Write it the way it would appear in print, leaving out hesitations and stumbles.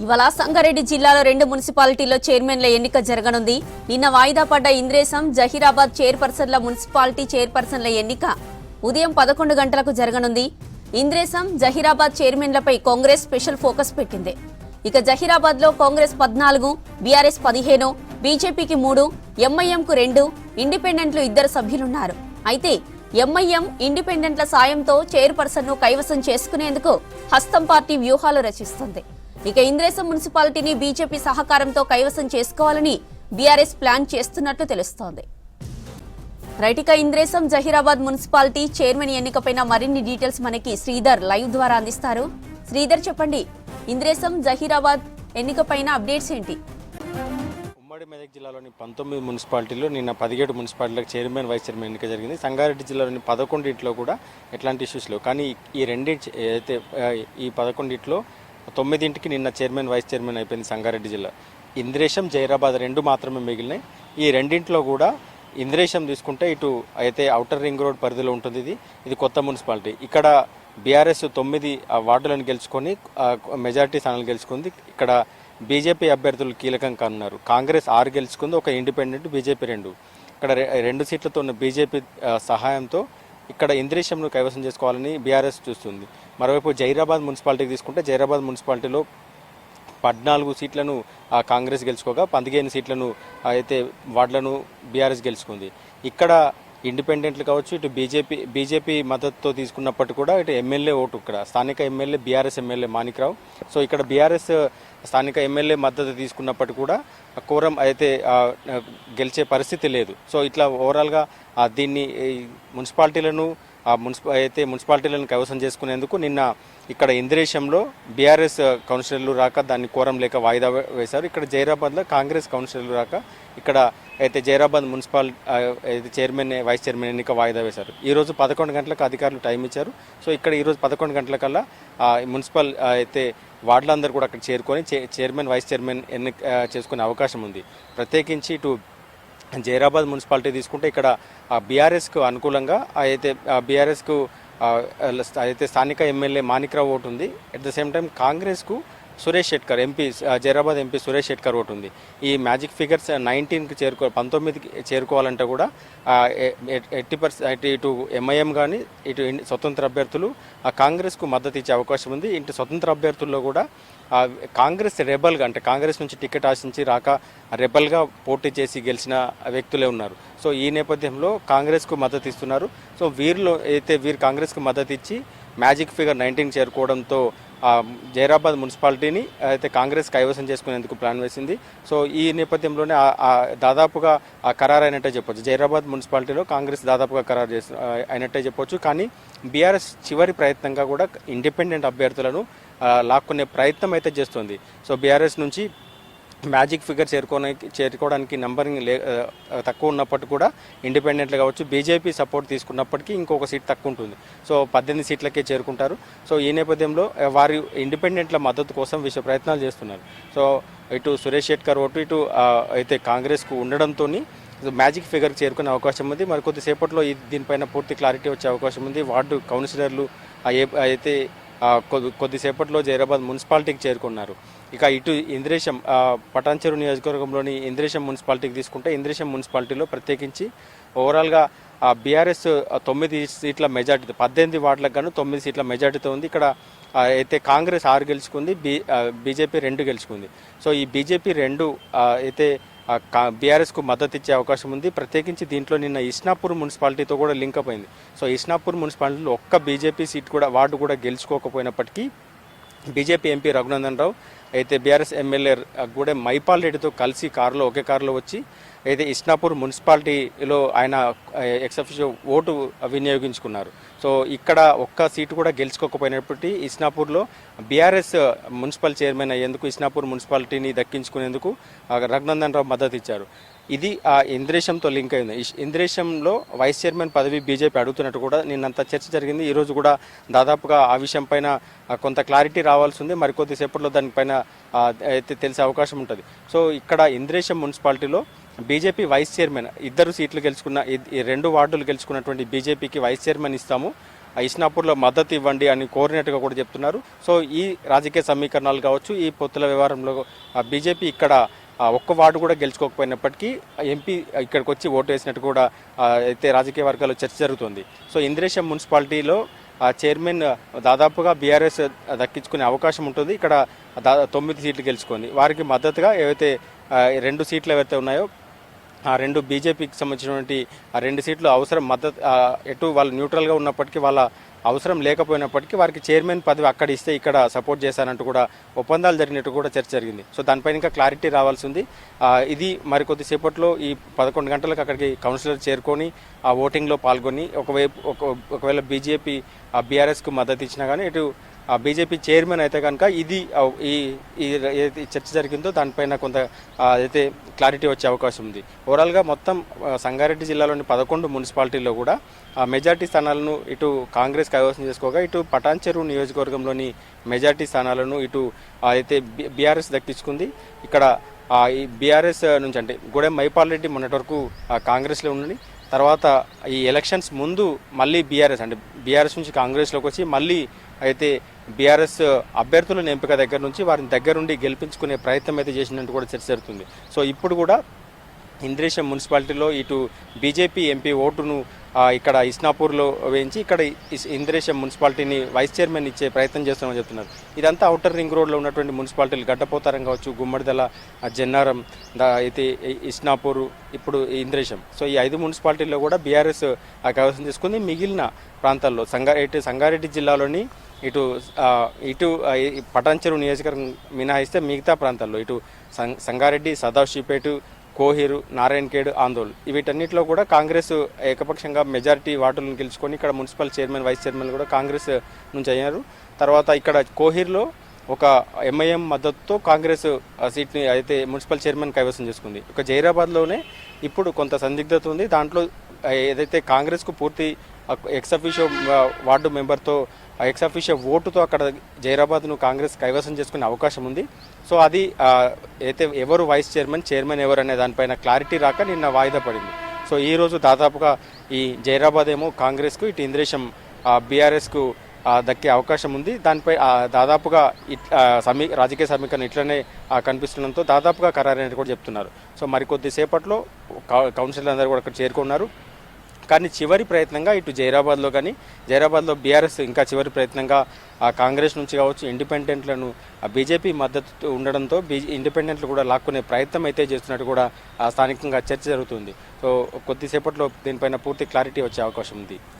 ఇవాళ సంగారెడ్డి జిల్లాలో 2 మున్సిపాలిటీల్లో చైర్మన్ల ఎన్నిక జరగనుంది. నిన్న వాయిదా పడ్డ ఇంద్రేశం, జహీరాబాద్ చైర్పర్సన్ల మున్సిపాలిటీ చైర్పర్సన్ల ఎన్నిక ఉదయం 11 గంటలకు జరగనుంది. ఇంద్రేశం, జహీరాబాద్ చైర్మన్లపై కాంగ్రెస్ స్పెషల్ ఫోకస్ పెట్టింది. ఇక జహీరాబాద్ లో కాంగ్రెస్ 14, బీఆర్ఎస్ 15, బీజేపీకి 3, ఎంఐఎంకు 2, ఇండిపెండెంట్లు 2 సభ్యులున్నారు. అయితే ఎంఐఎం, ఇండిపెండెంట్ల సాయంతో చైర్పర్సన్ ను కైవసం చేసుకునేందుకు హస్తం పార్టీ వ్యూహాలు రచిస్తుంది. ఇక ఇంద్రేశం మున్సిపాలిటీని బీజేపీ సహకారంతో కైవసం చేసుకోవాలని బీఆర్ఎస్ ప్లాన్ చేస్తున్నట్లు తెలుస్తోంది. రైటిక ఇంద్రేశం, జహీరాబాద్ మున్సిపాలిటీ చైర్మన్ ఎన్నికపైన మరిన్ని డీటెయిల్స్ మనకి శ్రీధర్ లైవ్ ద్వారా అందిస్తారు. శ్రీధర్, చెప్పండి, ఇంద్రేశం, జహీరాబాద్ ఎన్నికపైన అప్డేట్స్ ఏంటి? ఉమ్మడి మెదక్ జిల్లాలోని 19 మున్సిపాలిటీల్లో నిన్న 17 మున్సిపాలిటీలకు చైర్మన్, వైస్ చైర్మన్ ఎన్నిక జరిగింది. సంగారెడ్డి జిల్లాలోని 11 కూడా ఎట్లాంటి ఇష్యూస్ లేవు. కానీ ఈ అయితే ఈ 11 9 నిన్న చైర్మన్, వైస్ చైర్మన్ అయిపోయింది సంగారెడ్డి జిల్లా. ఇంద్రేశం, జహీరాబాద్ 2 మాత్రమే మిగిలినాయి. ఈ రెండింటిలో కూడా ఇంద్రేశం తీసుకుంటే ఇటు అయితే ఔటర్ రింగ్ రోడ్ పరిధిలో ఉంటుంది. ఇది కొత్త మున్సిపాలిటీ. ఇక్కడ బీఆర్ఎస్ 9 వార్డులను గెలుచుకొని మెజార్టీ స్థానాలు గెలుచుకుంది. ఇక్కడ బీజేపీ అభ్యర్థులు కీలకంగా ఉన్నారు. కాంగ్రెస్ 6 గెలుచుకుంది, ఒక ఇండిపెండెంట్, బీజేపీ 2. ఇక్కడ 2 సీట్లతో ఉన్న బీజేపీ సహాయంతో ఇక్కడ ఇంద్రేశంను కైవసం చేసుకోవాలని బీఆర్ఎస్ చూస్తుంది. మరోవైపు జహీరాబాద్ మున్సిపాలిటీకి తీసుకుంటే జహీరాబాద్ మున్సిపాలిటీలో 14 సీట్లను కాంగ్రెస్ గెలుచుకోగా 15 సీట్లను అయితే వార్డులను బీఆర్ఎస్ గెలుచుకుంది. ఇక్కడ ఇండిపెండెంట్లు కావచ్చు, ఇటు బీజేపీ మద్దతుతో తీసుకున్నప్పటికీ కూడా ఇటు ఎమ్మెల్యే ఓటు, ఇక్కడ స్థానిక MLA BRS MLA Manikrao. So ఇక్కడ బీఆర్ఎస్ స్థానిక ఎమ్మెల్యే మద్దతు తీసుకున్నప్పటికీ కూడా కోరం అయితే గెలిచే పరిస్థితి లేదు. సో ఇట్లా ఓవరాల్గా దీన్ని మున్సిపాలిటీలను కైవసం చేసుకునేందుకు నిన్న ఇక్కడ ఇంద్రేశంలో బీఆర్ఎస్ కౌన్సిలర్లు రాక దాన్ని కోరం లేక వాయిదా వేశారు. ఇక్కడ జహీరాబాద్లో కాంగ్రెస్ కౌన్సిలర్లు రాక ఇక్కడ అయితే Zaheerabad municipal chairman, vice chairman ఎన్నిక వాయిదా వేశారు. ఈరోజు 11 గంటలకు అధికారులు టైం ఇచ్చారు. సో ఇక్కడ ఈరోజు 11 గంటలకల్లా మున్సిపల్ అయితే వార్డులందరూ కూడా అక్కడ చేరుకొని చైర్మన్, వైస్ చైర్మన్ ఎన్నిక చేసుకునే అవకాశం ఉంది. ప్రత్యేకించి ఇటు జహీరాబాద్ మున్సిపాలిటీ తీసుకుంటే ఇక్కడ బీఆర్ఎస్కు అనుకూలంగా అయితే బీఆర్ఎస్కు అయితే స్థానిక ఎమ్మెల్యే మాణిక్రావు ఓటు ఉంది. అట్ ద సేమ్ టైం కాంగ్రెస్కు Suresh Shetkar MP, Zaheerabad MP Suresh Shetkar vote ఉంది. ఈ మ్యాజిక్ ఫిగర్స్ 19కి చేరుకోవాలంటే కూడా 80% ఇటు ఎంఐఎం కానీ ఇటు స్వతంత్ర అభ్యర్థులు కాంగ్రెస్కు మద్దతు ఇచ్చే అవకాశం ఉంది. ఇటు స్వతంత్ర అభ్యర్థుల్లో కూడా కాంగ్రెస్ రెబల్గా, అంటే కాంగ్రెస్ నుంచి టికెట్ ఆశించి రాక రెబల్గా పోటీ చేసి గెలిచిన వ్యక్తులే ఉన్నారు. సో ఈ నేపథ్యంలో కాంగ్రెస్కు మద్దతు ఇస్తున్నారు. సో వీరు కాంగ్రెస్కు మద్దతు ఇచ్చి మ్యాజిక్ ఫిగర్ 19 చేరుకోవడంతో జహీరాబాద్ మున్సిపాలిటీని అయితే కాంగ్రెస్ కైవసం చేసుకునేందుకు ప్లాన్ వేసింది. సో ఈ నేపథ్యంలోనే దాదాపుగా ఖరారు అయినట్టే చెప్పొచ్చు. జహీరాబాద్ మున్సిపాలిటీలో కాంగ్రెస్ దాదాపుగా ఖరారు అయినట్టే చెప్పొచ్చు. కానీ బీఆర్ఎస్ చివరి ప్రయత్నంగా కూడా ఇండిపెండెంట్ అభ్యర్థులను లాక్కునే ప్రయత్నం అయితే చేస్తుంది. సో బీఆర్ఎస్ నుంచి మ్యాజిక్ ఫిగర్ చేరుకోవడానికి నంబరింగ్ తక్కువ ఉన్నప్పటికీ కూడా ఇండిపెండెంట్లు కావచ్చు, బీజేపీ సపోర్ట్ తీసుకున్నప్పటికీ ఇంకొక సీట్ తక్కువ ఉంటుంది. సో 18 సీట్లకే చేరుకుంటారు. సో ఈ నేపథ్యంలో వారి ఇండిపెండెంట్ల మద్దతు కోసం విశ్వ ప్రయత్నాలు చేస్తున్నారు. సో ఇటు సురేష్ షెట్కర్ ఓటు ఇటు అయితే కాంగ్రెస్కు ఉండడంతో మ్యాజిక్ ఫిగర్కి చేరుకునే అవకాశం ఉంది. మరి కొద్దిసేపట్లో దీనిపైన పూర్తి క్లారిటీ వచ్చే అవకాశం ఉంది. వార్డు కౌన్సిలర్లు అయితే కొద్దిసేపట్లో జహీరాబాద్ మున్సిపాలిటీకి చేరుకున్నారు. ఇక ఇటు ఇంద్రేశం పటాన్చెరు నియోజకవర్గంలోని ఇంద్రేశం మున్సిపాలిటీకి తీసుకుంటే ఇంద్రేశం మున్సిపాలిటీలో ప్రత్యేకించి ఓవరాల్గా బీఆర్ఎస్ 9 సీట్ల మెజార్టీ, 18 వార్డులకు గాను 9 సీట్ల మెజార్టీతో ఉంది. ఇక్కడ అయితే కాంగ్రెస్ 6 గెలుచుకుంది, బీజేపీ 2 గెలుచుకుంది. సో ఈ బీజేపీ 2 అయితే బీఆర్ఎస్కు మద్దతు ఇచ్చే అవకాశం ఉంది. ప్రత్యేకించి దీంట్లో నిన్న ఇస్నాపూర్ మున్సిపాలిటీతో కూడా లింకప్ అయింది. సో ఇస్నాపూర్ మున్సిపాలిటీలో ఒక్క బీజేపీ సీట్ కూడా వార్డు కూడా గెలుచుకోకపోయినప్పటికీ బీజేపీ ఎంపీ రఘునందన్ రావు అయితే బీఆర్ఎస్ ఎమ్మెల్యే కూడా మైపాల్ రెడ్డితో కలిసి ఒకే కారులో వచ్చి అయితే ఇస్నాపూర్ మున్సిపాలిటీలో ఆయన ఎక్సఫిషియో ఓటు వినియోగించుకున్నారు. సో ఇక్కడ ఒక్క సీటు కూడా గెలుచుకోకపోయినప్పటికీ ఇస్నాపూర్లో బీఆర్ఎస్ మున్సిపల్ చైర్మన్ అయ్యేందుకు, ఇస్నాపూర్ మున్సిపాలిటీని దక్కించుకునేందుకు రఘునందన్ రావు మద్దతు ఇచ్చారు. ఇది ఇంద్రేశంతో లింక్ అయింది. ఇంద్రేశంలో వైస్ చైర్మన్ పదవి బీజేపీ అడుగుతున్నట్టు కూడా నిన్నంత చర్చ జరిగింది. ఈరోజు కూడా దాదాపుగా ఆ విషయం పైన కొంత క్లారిటీ రావాల్సి ఉంది. మరికొద్దిసేపట్లో దానిపైన అయితే తెలిసే అవకాశం ఉంటుంది. సో ఇక్కడ ఇంద్రేశం మున్సిపాలిటీలో బీజేపీ వైస్ చైర్మన్ 2 సీట్లు గెలుచుకున్న 2 వార్డులు గెలుచుకున్నటువంటి బీజేపీకి వైస్ చైర్మన్ ఇస్తాము, ఇస్నాపూర్లో మద్దతు ఇవ్వండి అని కోరినట్టుగా కూడా చెప్తున్నారు. సో ఈ రాజకీయ సమీకరణాలు కావచ్చు, ఈ పొత్తుల వ్యవహారంలో బీజేపీ ఇక్కడ ఒక్క వార్డు కూడా గెలుచుకోకపోయినప్పటికీ ఎంపీ ఇక్కడికి వచ్చి ఓటు వేసినట్టు కూడా అయితే రాజకీయ వర్గాల్లో చర్చ జరుగుతుంది. సో ఇంద్రేశం మున్సిపాలిటీలో చైర్మన్ దాదాపుగా బీఆర్ఎస్ దక్కించుకునే అవకాశం ఉంటుంది. ఇక్కడ 9 సీట్లు గెలుచుకుంది. వారికి మద్దతుగా ఏవైతే 2 సీట్లు ఏవైతే ఉన్నాయో ఆ 2 బీజేపీకి సంబంధించినటువంటి ఆ 2 సీట్లు అవసరం మద్దతు ఎటు వాళ్ళు న్యూట్రల్గా ఉన్నప్పటికీ వాళ్ళ అవసరం లేకపోయినప్పటికీ వారికి చైర్మన్ పదవి అక్కడ ఇస్తే ఇక్కడ సపోర్ట్ చేశానంటూ కూడా ఒప్పందాలు జరిగినట్టు కూడా చర్చ జరిగింది. సో దానిపైన ఇంకా క్లారిటీ రావాల్సి ఉంది. ఇది మరికొద్దిసేపట్లో ఈ 11 గంటలకు అక్కడికి కౌన్సిలర్ చేరుకొని ఆ ఓటింగ్లో పాల్గొని ఒకవేళ బీజేపీ బీఆర్ఎస్కు మద్దతు ఇచ్చినా కానీ ఇటు బీజేపీ చైర్మన్ అయితే కనుక ఇది ఈ చర్చ జరిగిందో దానిపైన కొంత అయితే క్లారిటీ వచ్చే అవకాశం ఉంది. ఓవరాల్గా మొత్తం సంగారెడ్డి జిల్లాలోని 11 మున్సిపాలిటీల్లో కూడా మెజార్టీ స్థానాలను ఇటు కాంగ్రెస్ కైవసం చేసుకోగా ఇటు పటాన్చెరు నియోజకవర్గంలోని మెజార్టీ స్థానాలను ఇటు అయితే బీఆర్ఎస్ దక్కించుకుంది. ఇక్కడ ఈ బీఆర్ఎస్ నుంచి అంటే గూడెం మైపాల్ రెడ్డి మొన్నటి వరకు కాంగ్రెస్లో ఉండి తర్వాత ఈ ఎలక్షన్స్ ముందు మళ్ళీ బీఆర్ఎస్ నుంచి కాంగ్రెస్లోకి వచ్చి మళ్ళీ అయితే బీఆర్ఎస్ అభ్యర్థులను ఎంపిక దగ్గర నుంచి వారిని దగ్గరుండి గెలిపించుకునే ప్రయత్నం అయితే చేసినట్టు కూడా చర్చ జరుగుతుంది. సో ఇప్పుడు కూడా ఇంద్రేశం మున్సిపాలిటీలో ఇటు బీజేపీ ఎంపీ ఓటును ఇక్కడ ఇస్నాపూర్లో వేయించి ఇక్కడ ఇంద్రేశం మున్సిపాలిటీని వైస్ చైర్మన్ ఇచ్చే ప్రయత్నం చేస్తామని చెప్తున్నారు. ఇదంతా ఔటర్ రింగ్ రోడ్లో ఉన్నటువంటి మున్సిపాలిటీలు గడ్డపోతారం కావచ్చు, గుమ్మడిదల, జన్నారం, అయితే ఇస్నాపూర్, ఇప్పుడు ఇంద్రేశం. సో ఈ 5 మున్సిపాలిటీల్లో కూడా బీఆర్ఎస్ కైవసం చేసుకుంది. మిగిలిన ప్రాంతాల్లో సంగారెడ్డి జిల్లాలోని ఇటు పటాన్చెరు నియోజకవర్గం మినహాయిస్తే మిగతా ప్రాంతాల్లో ఇటు సంగారెడ్డి, సదాశివపేట, కోహిరు, నారాయణఖేడ్, ఆందోళ్ వీటన్నిటిలో కూడా కాంగ్రెస్ ఏకపక్షంగా మెజారిటీ వార్డులను గెలుచుకొని ఇక్కడ మున్సిపల్ చైర్మన్, వైస్ చైర్మన్ కూడా కాంగ్రెస్ నుంచి అయ్యారు. తర్వాత ఇక్కడ కోహిర్లో ఒక ఎంఐఎం మద్దతుతో కాంగ్రెస్ సీట్ని అయితే మున్సిపల్ చైర్మన్ కైవసం చేసుకుంది. ఇక జైరాబాద్లోనే ఇప్పుడు కొంత సందిగ్ధత ఉంది. దాంట్లో ఏదైతే కాంగ్రెస్కు పూర్తి ఎక్సఫిషియో వార్డు మెంబర్తో ఎక్సఫిషియో ఓటుతో అక్కడ జైరాబాద్ను కాంగ్రెస్ కైవసం చేసుకునే అవకాశం ఉంది. సో అది అయితే ఎవరు వైస్ చైర్మన్ ఎవరు అనే దానిపైన క్లారిటీ రాక నిన్న వాయిదా పడింది. సో ఈరోజు దాదాపుగా ఈ జైరాబాద్ ఏమో కాంగ్రెస్కు, ఇటు ఇంద్రేశం బీఆర్ఎస్కు దక్కే అవకాశం ఉంది. దానిపై దాదాపుగా రాజకీయ సమీకరణ ఇట్లనే కనిపిస్తుండడంతో దాదాపుగా ఖరారైనట్టు కూడా చెప్తున్నారు. సో మరికొద్దిసేపట్లో కౌన్సిలర్ అందరూ కూడా అక్కడ చేరుకున్నారు. కానీ చివరి ప్రయత్నంగా ఇటు జైరాబాద్లో బీఆర్ఎస్ ఇంకా చివరి ప్రయత్నంగా కాంగ్రెస్ నుంచి కావచ్చు ఇండిపెండెంట్లను బీజేపీ మద్దతు ఉండడంతో ఇండిపెండెంట్లు కూడా లాక్కునే ప్రయత్నం అయితే చేస్తున్నట్టు కూడా స్థానికంగా చర్చ జరుగుతుంది. సో కొద్దిసేపట్లో దీనిపైన పూర్తి క్లారిటీ వచ్చే అవకాశం ఉంది.